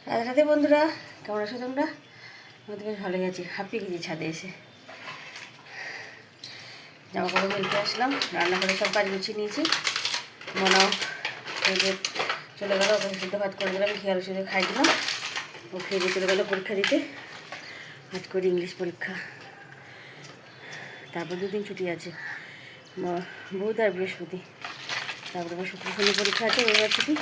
রাধে রাধে বন্ধুরা, কেমন আছো তোমরা? আমি তো বেশ ভালোই আছি। হাঁপিয়ে গেছি ছাদে এসে। জামা কাপড় মেলতে আসলাম, রান্নাঘরে সব কাজ গুছিয়ে নিয়েছি। মনাও যে চলে গেলো, ওকে সিদ্ধ ভাত করে দিলাম, খেয়াল ওষুধে খাই দিলাম। ও খেয়ে দিয়ে চলে গেলো পরীক্ষা দিতে। আজ করে ইংলিশ পরীক্ষা, তারপর 2 দিন ছুটি আছে, বুধ আর বৃহস্পতি। তারপরে আমার শুক্র শনি পরীক্ষা আছে, রবিবার ছুটি।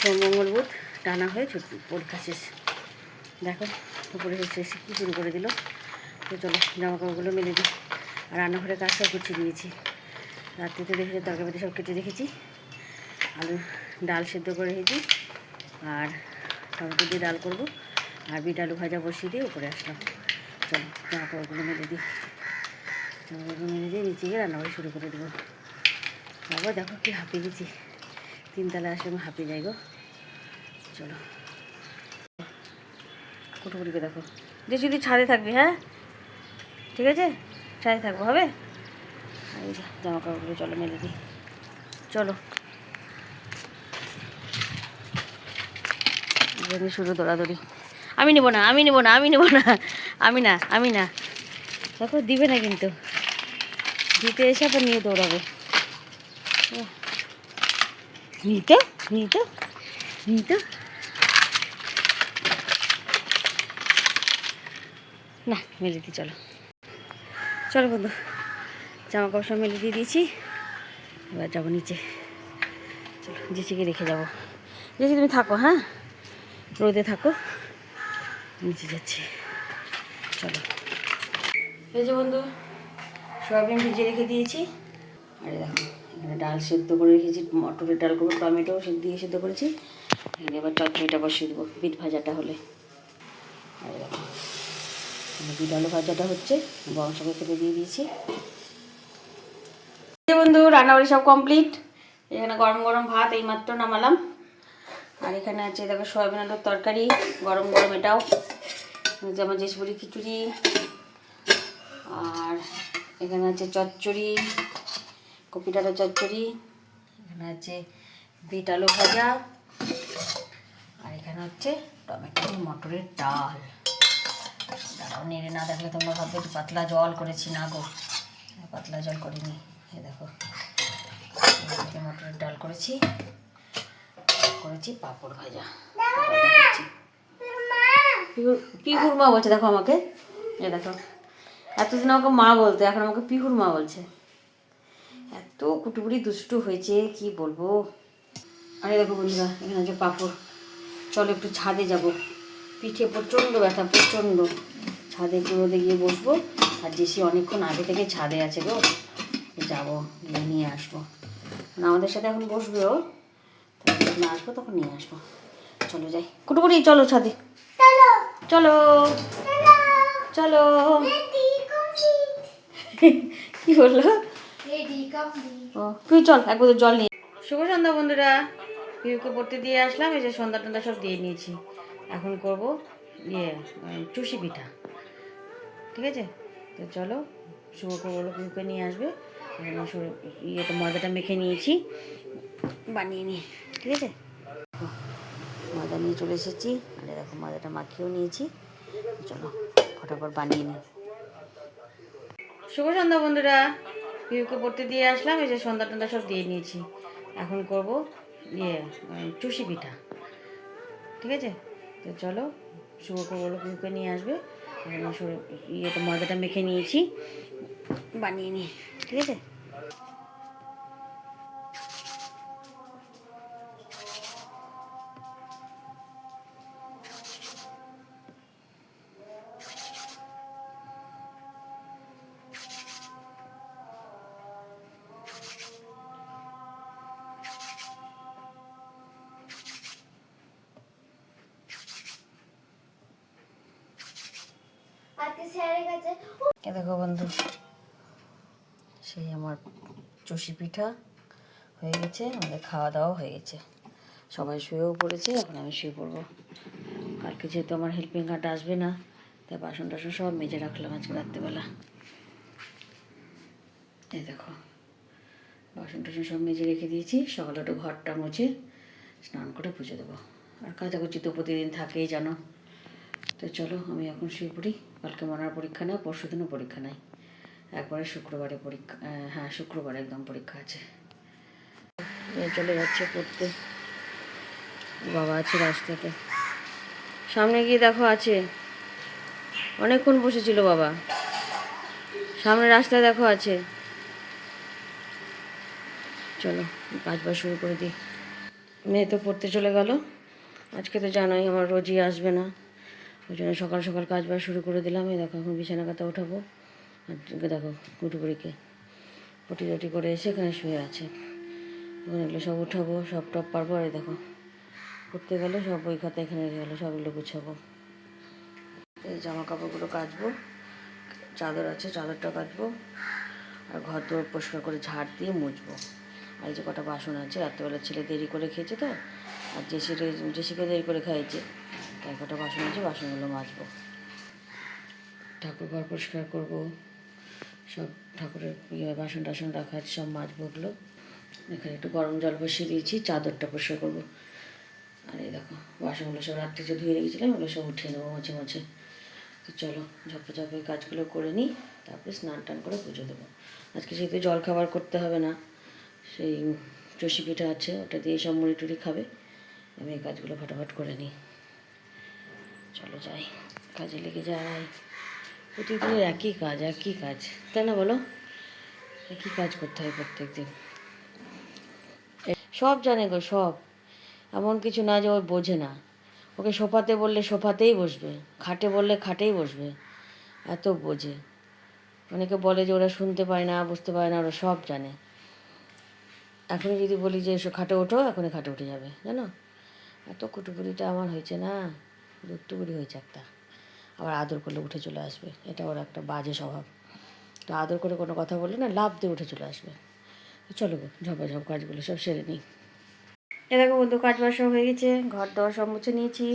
সোম মঙ্গল বুধ টানা হয়ে ছুটি, পরীক্ষা শেষ। দেখো উপরে শেষে কী শুরু করে দিল। তো চলো জামা কাপড়গুলো মেলে দিই। আর রান্নাঘরে কাজ সব গুছিয়ে নিয়েছি। রাত্রিতে দেখেছি তরকারি সব কেটে রেখেছি, আলু ডাল সেদ্ধ করে রেখেছি, আর টমেটো দিয়ে ডাল করবো, আর বিট আলু ভাজা বসিয়ে দিয়ে উপরে আসলাম। চলো জামা কাপড়গুলো মেলে দিই। জামা কাপড় মেলে দিয়ে নিচে গিয়ে রান্নাবাড়ি শুরু করে দেবো। বাবা দেখো কি হাঁপিয়ে গেছি, 3 তলায় আসলে আমি হাঁপিয়ে যাই গো। চলো কুটুকুটিকে দেখো, যে যদি ছাদে থাকবি, হ্যাঁ ঠিক আছে, ছাদে থাকবো, হবে। এই যে জামা কাপড়গুলো চলো মেলে দিই। চলো শুরু দৌড়াদৌড়ি। আমি নেবো না, আমি নেবো না, আমি নেবো না, আমি না। দেখো দিবে না, কিন্তু দিতে এসে আবার নিয়ে দৌড়াবে। নিতে নিতে নিতে না, মেলে দিই। চলো চলো বন্ধু, জামা কাপড় সব মেলে দিয়ে দিয়েছি। এবার যাবো নিচে। চলো জেসিকে রেখে যাবো। জেসি তুমি থাকো, হ্যাঁ রোদে থাকো, নিচে যাচ্ছি। চলো এই যে বন্ধু, সয়াবিন ভিজিয়ে রেখে দিয়েছি। আরে দেখো এখানে ডাল সেদ্ধ করে রেখেছি, মটরের ডাল করবো, টমেটো দিয়ে সেদ্ধ করেছি। এখানে এবার চচ্চড়িটা বসিয়ে দেবো, বিট ভাজাটা হলে। আরে দেখো বিট আলু ভাজাটা হচ্ছে, বংশকে খেতে দিয়ে দিয়েছি। বন্ধু রান্নাবাড়ি সব কমপ্লিট। এখানে গরম গরম ভাত এইমাত্র নামালাম। আর এখানে আছে দেখো সয়াবিন আলুর তরকারি, গরম গরম এটাও। যেমন জেসপুরি খিচুড়ি, আর এখানে আছে চচ্চড়ি, কপি ডাঁটা চচ্চড়ি, এখানে আছে বিট আলু ভাজা, আর এখানে হচ্ছে টমেটো মটরের ডাল। ডালও নেড়ে না দেখলে তোমরা ভাববে পাতলা জল করেছি, না গো পাতলা জল করিনি। এ দেখো মটরের ডাল করেছি, পাঁপড় ভাজা। পিহুর মা বলছে দেখো আমাকে, এ দেখো এতদিন আমাকে মা বলতো, এখন আমাকে পিহুর মা বলছে। এত কুটুকুটি দুষ্টু হয়েছে কি বলবো। আরে দেখো বন্ধুরা এখানে আছে পাঁপড়। চলো একটু ছাদে যাব, পিঠে প্রচণ্ড ব্যথা, প্রচণ্ড। ছাদে একটু রোদে গিয়ে বসবো। আর জেসি অনেকক্ষণ আগে থেকে ছাদে আছে গো, যাবো গিয়ে নিয়ে আসবো। আমাদের সাথে এখন বসবে ও, যখন আসবো তখন নিয়ে আসবো। চলো যাই কুটুকুটি, চলো ছাদে, চলো চলো। কি বললো? ও তুই চল এক বোতল জল নিয়ে। শুভ সন্ধ্যা বন্ধুরা, পিউকে পড়তে দিয়ে আসলাম। এই যে সন্ধ্যা টন্ধা সব দিয়ে নিয়েছি। এখন করবো চুষি পিঠা, ঠিক আছে। তো চলো শুভকে বলো পিউকে নিয়ে আসবে। ইয়েটা ময়দাটা মেখে নিয়েছি, বানিয়ে নিই, ঠিক আছে। ময়দা নিয়ে চলে এসেছি, আর দেখো ময়দাটা মাখিয়েও নিয়েছি। চলো ফটাফট বানিয়ে নিই। শুভ সন্ধ্যা বন্ধুরা, পিউকে পড়তে দিয়ে আসলাম। এই যে সন্ধ্যা টন্ধা সব দিয়ে নিয়েছি। এখন করবো চুষি পিঠা, ঠিক আছে। তো চলো শুভকে বলো পিউকে নিয়ে আসবে। ময়দাটা মেখে নিয়েছি, বানিয়ে নিই, ঠিক আছে। দেখো বন্ধু, সেই আমার চষি পিঠা হয়ে গেছে, আমাদের খাওয়া দাওয়া হয়ে গেছে, সবাই শুয়েও পড়েছে। এখন আমি শুয়ে পড়বো। কালকে যেহেতু আমার হেল্পিং হ্যান্ড আসবে না, তাই বাসন টাসন সব মেজে রাখলাম আজকে রাত্রেবেলা। এই দেখো বাসন টাসন সব মেজে রেখে দিয়েছি। সকালে একটু ঘরটা মুছে স্নান করে পুজো দেবো। আর কাচাকুচি তো প্রতিদিন থাকেই জানো। তো চলো আমি এখন শুয়ে পড়ি। কালকে মনার পরীক্ষা নেই, পরশু দিনও পরীক্ষা নেই, একবারে শুক্রবারে পরীক্ষা। হ্যাঁ শুক্রবারে একদম পরীক্ষা আছে। চলে যাচ্ছে পড়তে, বাবা আছে রাস্তাতে, সামনে গিয়ে দেখো আছে, অনেকক্ষণ বসেছিল বাবা, সামনে রাস্তায় দেখো আছে। চলো কাজ বাজ শুরু করে দিই। মেয়ে তো পড়তে চলে গেল, আজকে তো জানোই আমার রোজই আসবে না, ওই জন্য সকাল সকাল কাজ বাজ শুরু করে দিলাম। এই দেখো এখন বিছানা কাতা উঠাবো। আর দেখো কুটুকুড়িকে পটি টটি করে এসে এখানে শুয়ে আছে। এখন এগুলো সব উঠাবো, সব টপ পারবো। আর দেখো পড়তে গেলে সব বই খাতা এখানে গেলো, সব এগুলো গুছাবো। এই জামা কাপড়গুলো কাচবো, চাদর আছে চাদরটা কাচবো, আর ঘর দোর পরিষ্কার করে ঝাড় দিয়ে মুছবো। আর এই যে কটা বাসন আছে, রাত্রেবেলা ছেলে দেরি করে খেয়েছে তো, আর জেসিকে দেরি করে খাইয়েছে, তাই কটা বাসন আছে, বাসনগুলো মাজবো। ঠাকুর ঘর পরিষ্কার করবো, সব ঠাকুরের বাসন টাসন রাখা আছে সব মাজবো ওগুলো। এখানে একটু গরম জল বসিয়ে দিয়েছি, চাদরটা পরিষ্কার করবো। আর এই দেখো বাসনগুলো সব রাত্রে যে ধুয়ে রেখেছিলাম ওগুলো সব উঠিয়ে নেবো মুছে মুছে। তো চলো ঝপঝপে কাজগুলো করে নিই, তারপরে স্নান টান করে পুজো দেবো। আজকে যেহেতু জল খাবার করতে হবে না, সেই চষি পিঠা আছে, ওটা দিয়ে সব মুড়ি টুড়ি খাবে। আমি এই কাজগুলো ফটাফট করে নিই। চলো যাই, কাজে লেগে যাই। প্রতিদিনের একই কাজ, তাই না বলো? একই কাজ করতে হয় প্রত্যেক দিন। সব জানে গো সব, এমন কিছু না যে ও বোঝে না। ওকে সোফাতে বললে সোফাতেই বসবে, খাটে বললে খাটেই বসবে, এত বোঝে। অনেকে বলে যে ওরা শুনতে পায় না, বুঝতে পারে না, ওরা সব জানে। এখনই যদি বলি যে এসো খাটে ওঠো, এখনই খাটে উঠে যাবে, জানো? এত কুটুকুরিটা আমার হয়েছে না, দুটুকুরি হয়েছে একটা। আবার আদর করলে উঠে চলে আসবে, এটা ওর একটা বাজে স্বভাব। তো আদর করে কোনো কথা বললে না, লাফ দিয়ে উঠে চলে আসবে। চলো গো ঝপাঝপ কাজগুলো সব সেরে নিই। এ দেখো বন্ধু কাজ বাজ সব হয়ে গেছে, ঘর দেওয়া সব মুছে নিয়েছি।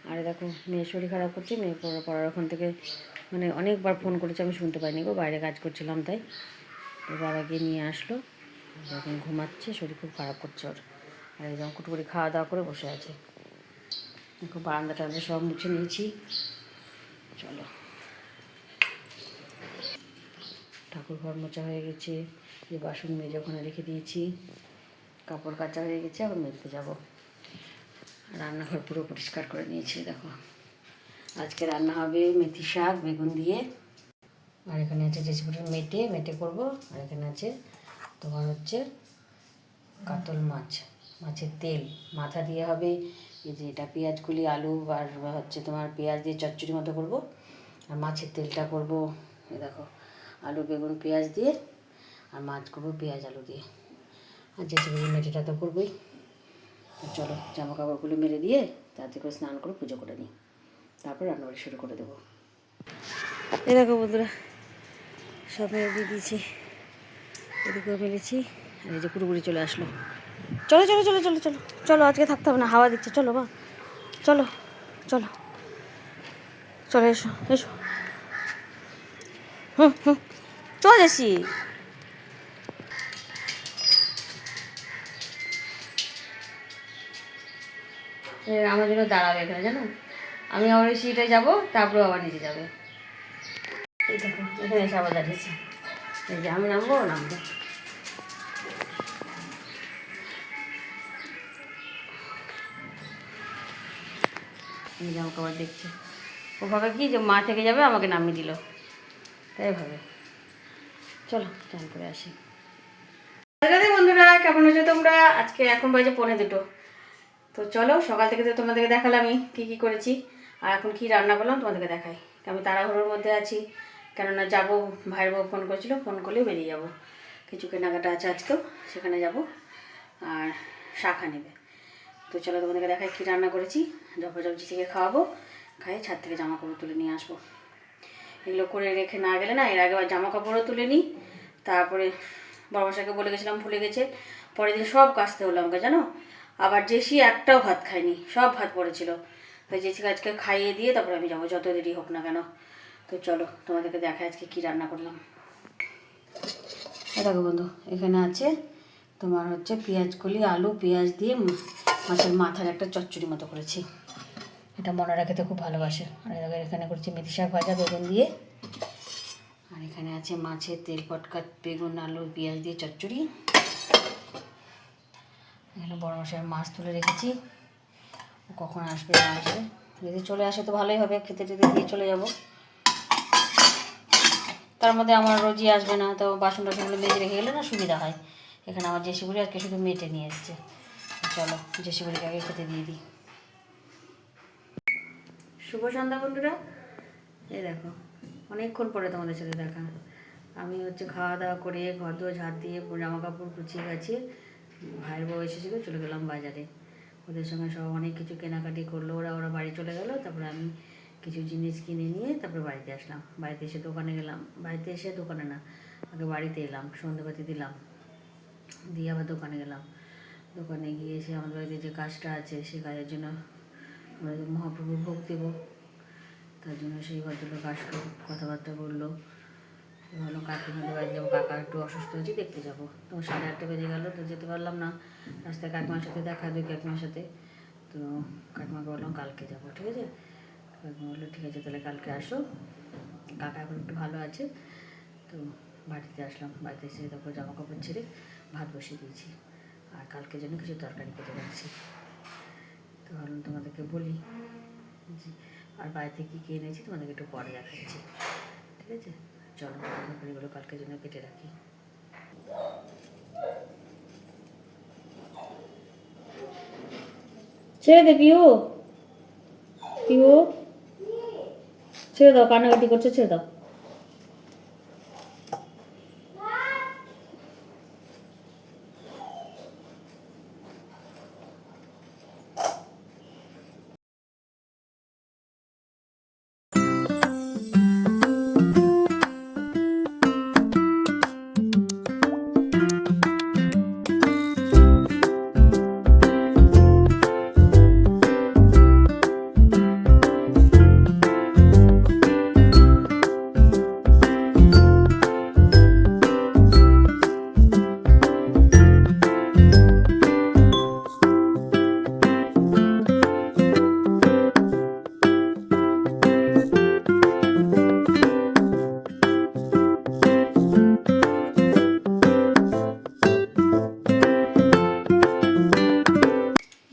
আর দেখো মেয়ের শরীর খারাপ করছে, মেয়ে পড়ার ওখান থেকে মানে অনেকবার ফোন করেছে, আমি শুনতে পাইনি গো, বাইরে কাজ করছিলাম তাই। তো বাবা গিয়ে নিয়ে আসলো, যখন ঘুমাচ্ছে, শরীর খুব খারাপ করছে ওর। আর একদম কুটুকুরি খাওয়া দাওয়া করে বসে আছে। দেখো বারান্দা টান্দা সব মুছে নিয়েছি। চলো ঠাকুর ঘর মোছা হয়ে গেছে, যে বাসন মেজে ওখানে রেখে দিয়েছি, কাপড় কাচা হয়ে গেছে, আবার মেলতে যাবো। রান্নাঘর পুরো পরিষ্কার করে নিয়েছি। দেখো আজকে রান্না হবে মেথি শাক বেগুন দিয়ে, আর এখানে আছে রেসিপিটা মেটে করবো। আর এখানে আছে তোমার হচ্ছে কাতল মাছ, মাছের তেল মাথা দিয়ে হবে। এই যে এটা পেঁয়াজ কুলি আলু আর হচ্ছে তোমার পেঁয়াজ দিয়ে চচ্চড়ি মতো করবো, আর মাছের তেলটা করবো এই দেখো আলু বেগুন পেঁয়াজ দিয়ে, আর মাছ করবো পেঁয়াজ আলু দিয়ে। আর যেসব মেটেটা তো করবোই। চলো জামা কাপড়গুলো মেরে দিয়ে তাতে করে স্নান করে পুজো করে নিই, তারপর রান্নাবাড়ি শুরু করে দেবো। এই দেখো বন্ধুরা সব মেরে দিয়ে দিয়েছি, এদিকেও মেরেছি। আর এই যে কুড়ুকুড়ি চলে আসলো। চলো চলো চলো চলো চলো চলো, আজকে থাকতে হবে না, হাওয়া দিচ্ছে। চলো মা চলো চলো চলো, এসো এসো, হুম হুম চল এসি। আমার জন্য দাঁড়াবে এখানে জানো, আমি আবার ওই সিটে যাবো, তারপরে আবার নিচে যাবে। এই দেখো এখানে এসে আবার দাঁড়িয়েছে, এই যে আমি নামবো নামবো। জামা কাপড় দেখছে, ও ভাবে কি যে মা থেকে যাবে, আমাকে নামিয়ে দিল, তাই ভাবে। চলো চান করে আসি। রাধে বন্ধুরা, কেমন আছো তোমরা? আজকে এখন বাজে 1:45। তো চলো সকাল থেকে তো তোমাদেরকে দেখালাম আমি কী কী করেছি, আর এখন কি রান্না করলাম তোমাদেরকে দেখাই। আমি তাড়াহুড়োর মধ্যে আছি, কেননা যাবো, ভাইয়ের বউ ফোন করেছিল, ফোন করলেই বেরিয়ে যাব। কিছু কেনাকাটা আছে আজকেও, সেখানে যাব, আর শাখা নেবে। তো চলো তোমাদেরকে দেখাই কী রান্না করেছি। ঝপঝপ জিচিকে খাওয়াবো, খাইয়ে ছাদ থেকে জামা কাপড় তুলে নিয়ে আসবো। এগুলো করে রেখে না গেলে না, এর আগে আবার জামা কাপড়ও তুলে নিই, তারপরে বড়মশাইকে বলে গেছিলাম, ভুলে গেছে, পরের দিন সব কাচতে হলো আমাকে জানো। আবার জেসি একটাও ভাত খায়নি, সব ভাত পড়েছিল। তাই জেসিকে আজকে খাইয়ে দিয়ে তারপরে আমি যাবো, যত দেরি হোক না কেন। তো চলো তোমাদেরকে দেখাই আজকে কী রান্না করলাম। দেখো বন্ধু, এখানে আছে তোমার হচ্ছে পেঁয়াজ কলি আলু পেঁয়াজ দিয়ে মাছের মাথার একটা চচ্চড়ি মতো করেছি। এটা মনারা খেতে খুব ভালোবাসে। আর এখানে করেছি মেথি শাক ভাজা বেগুন দিয়ে। আর এখানে আছে মাছের তেল পটকা বেগুন আলু পেঁয়াজ দিয়ে চচ্চড়ি। এখানে বড় মশাইয়ের মাছ তুলে রেখেছি, কখন আসবে না আসবে। যদি চলে আসে তো ভালোই হবে, খেতে টেতে দিয়ে চলে যাব। তার মধ্যে আমার রোজই আসবে না, তো বাসন টাসনগুলো মেজে রেখে গেলে না সুবিধা হয়। এখানে আমার জেসিবুড়ি আজকে শুধু মেটে নিয়ে এসছে। চলো জেসিবুড়িকে আগে খেতে দিয়ে দিই। শুভ সন্ধ্যা বন্ধুরা। এই দেখো অনেকক্ষণ পরে তোমাদের সাথে দেখা। আমি খাওয়া দাওয়া করে ঘর দোর ঝাড় দিয়ে জামা কাপড় গুছিয়ে গাছিয়ে ভাইয়ের বউ এসেছিল, চলে গেলাম বাজারে। ওদের সঙ্গে সব অনেক কিছু কেনাকাটি করলো। ওরা বাড়ি চলে গেলো। তারপরে আমি কিছু জিনিস কিনে নিয়ে তারপরে বাড়িতে আসলাম। বাড়িতে এসে দোকানে গেলাম। বাড়িতে এসে দোকানে না, আগে বাড়িতে এলাম, সন্ধ্যেবাতি দিলাম, দিয়ে আবার দোকানে গেলাম। দোকানে গিয়ে এসে আমাদের বাড়িতে যে কাজটা আছে সেই কাজের জন্য মহাপ্রভুর ভোগ দেব। তার জন্য সেই ভদ্রলোক আসলো, কথাবার্তা বললো। ভালো কাকিমাদের বাড়ি যাবো, কাকা একটু অসুস্থ হয়েছে, দেখতে যাবো। তো 8:30 বেজে গেলো, তো যেতে পারলাম না। রাস্তায় কাকিমার সাথে দেখা, দুই কাকিমার সাথে। তো কাকিমাকে বললাম কালকে যাবো, ঠিক আছে। কাকিমা বললো ঠিক আছে তাহলে কালকে আসো। কাকা এখন একটু ভালো আছে। তো বাড়িতে আসলাম। বাড়িতে এসে তারপর জামা কাপড় ছেড়ে ভাত বসিয়ে দিয়েছি। আর কালকে জন্য কিছু তরকারি কেটে রাখছি। তো ভাবলাম তোমাদেরকে বলি। আর বাড়িতে কী কী এনেছি তোমাদেরকে একটু পরে দেখাচ্ছি, ঠিক আছে। চলো তরকারিগুলো কালকের জন্য কেটে রাখি। ছেড়ে দে পিউ, পিউ ছেড়ে দাও, কান্নাকাটি করছে, ছেড়ে দাও।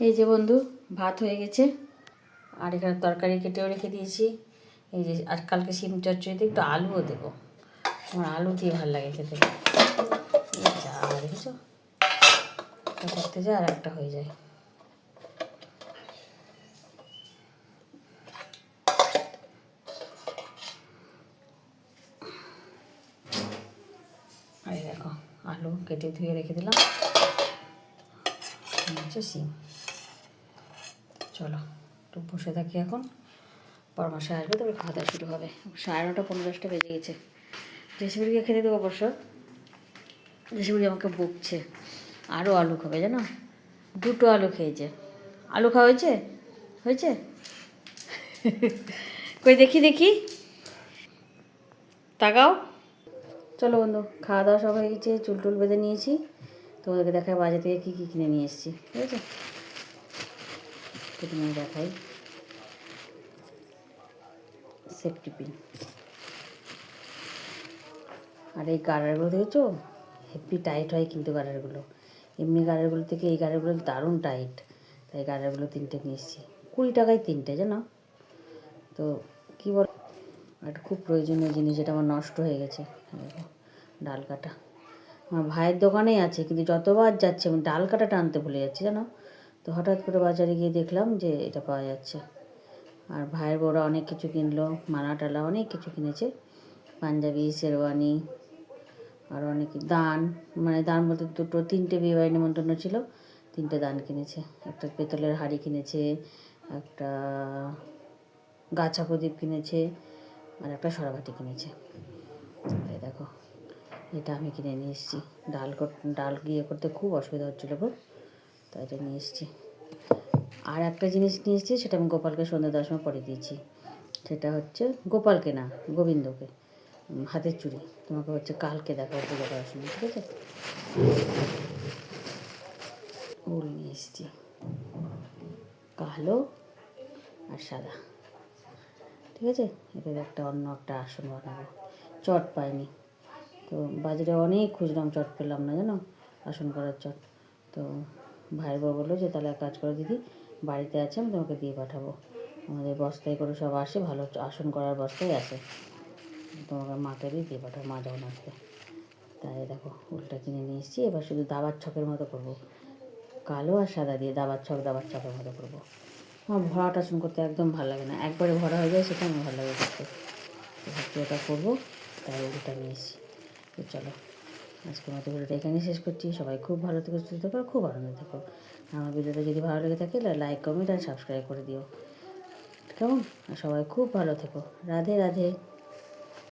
এই যে বন্ধু ভাত হয়ে গেছে। আর এখানে তরকারি কেটেও রেখে দিয়েছি। এই যে আর কালকে শিম চচ্চড়িতে একটু আলুও দেবো। আমার আলু দিয়ে ভালো লাগে খেতে। যা দেখেছো, করতে যায় আর একটা হয়ে যায়। আর দেখো আলু কেটে ধুয়ে রেখে দিলাম, হচ্ছে শিম। চলো একটু বসে থাকি এখন, পরামর্শ আসবে তবে খাওয়া দাওয়া শুরু হবে। 9:30 15 বেজে গেছে। জেসিবিকে খেতে দেবো অবশ্য। জেসিবি আমাকে বকছে, আরও আলু খাবে জানো, 2টো আলু খেয়েছে। আলু খাওয়া হয়েছে, হয়েছে কই দেখি দেখি, তাকাও। চলো বন্ধু, খাওয়া দাওয়া সব হয়ে গেছে, চুল টুল বেঁধে নিয়েছি। তোমাদেরকে দেখায় বাজার থেকে কী কী কিনে নিয়ে এসেছি, ঠিক আছে। প্রথমে দেখাই সেফটি পিন। আর এই গাড়ারগুলো দেখেছো, হেভি টাইট হয় কিন্তু গাড়ারগুলো। এমনি গাড়ারগুলো থেকে এই গাড়ারগুলো দারুণ টাইট। তাই গাড়ারগুলো 3টে নিয়ে এসেছি, 20 টাকায় 3টে জানো। তো কী বল, একটা খুব প্রয়োজনীয় জিনিস, যেটা আমার নষ্ট হয়ে গেছে। দেখো ডাল কাটা, আমার ভাইয়ের দোকানেই আছে, কিন্তু যতবার যাচ্ছে আমি ডাল কাটাটা আনতে ভুলে যাচ্ছি জানো। তো হঠাৎ করে বাজারে গিয়ে দেখলাম যে এটা পাওয়া যাচ্ছে। আর ভাইয়ের বউরা অনেক কিছু কিনলো, মালা টালা অনেক কিছু কিনেছে, পাঞ্জাবি শেরওয়ানি আর অনেক দান, মানে দান বলতে 3টে বিয়েবাড়ি নিমন্ত্রণ ছিল, 3টে দান কিনেছে। একটা পেতলের হাঁড়ি কিনেছে, একটা গাছা প্রদীপ কিনেছে, আর একটা সরাবাটি কিনেছে। এই দেখো এটা আমি কিনে নিয়ে এসেছি। ডাল গিয়ে করতে খুব অসুবিধা হচ্ছিলো গো, তাই এটা নিয়ে এসেছি। আর একটা জিনিস নিয়ে এসেছি, সেটা আমি গোপালকে সন্ধ্যা 10 সময় পরে দিয়েছি। সেটা হচ্ছে গোপালকে না, গোবিন্দকে, হাতের চুড়ি। তোমাকে হচ্ছে কালকে দেখা পুজো করার সময়, ঠিক আছে। উল নিয়ে এসেছি। কালো আর সাদা, ঠিক আছে। এদের একটা অন্য একটা আসন বানাবো। চট পাইনি, তো বাজারে অনেক খুঁজলাম, চট পেলাম না জানো, আসন করার চট। তো ভাইয়ের বউ বললো যে তাহলে এক কাজ করে দিদি, বাড়িতে আছে, আমি তোমাকে দিয়ে পাঠাবো। আমাদের বস্তায় করে সব আসে, ভালো আসন করার বস্তায় আসে, তোমাকে মাকে দিয়ে পাঠাবো, মা যখন আসবে। তাই দেখো উলটা কিনে নিয়ে এসেছি। এবার শুধু দাবার ছকের মতো করবো, কালো আর সাদা দিয়ে দাবার ছকের মতো করবো। আমার ভরাট আসন করতে একদম ভালো লাগে না, একবারে ভরা হয়ে যায়, সেটা আমার ভালো লাগে করতে। তো ওটা করবো, তাই ওটা নিয়ে এসেছি। তো চলো আজকের মতো ভিডিওটা এখানেই শেষ করছি। সবাই খুব ভালো থেকো, সুস্থ থেকো, খুব আনন্দ থেকো। আমার ভিডিওটা যদি ভালো লেগে থাকে লাইক কমেন্ট আর সাবস্ক্রাইব করে দিও, কেমন? আর সবাই খুব ভালো থেকো। রাধে রাধে।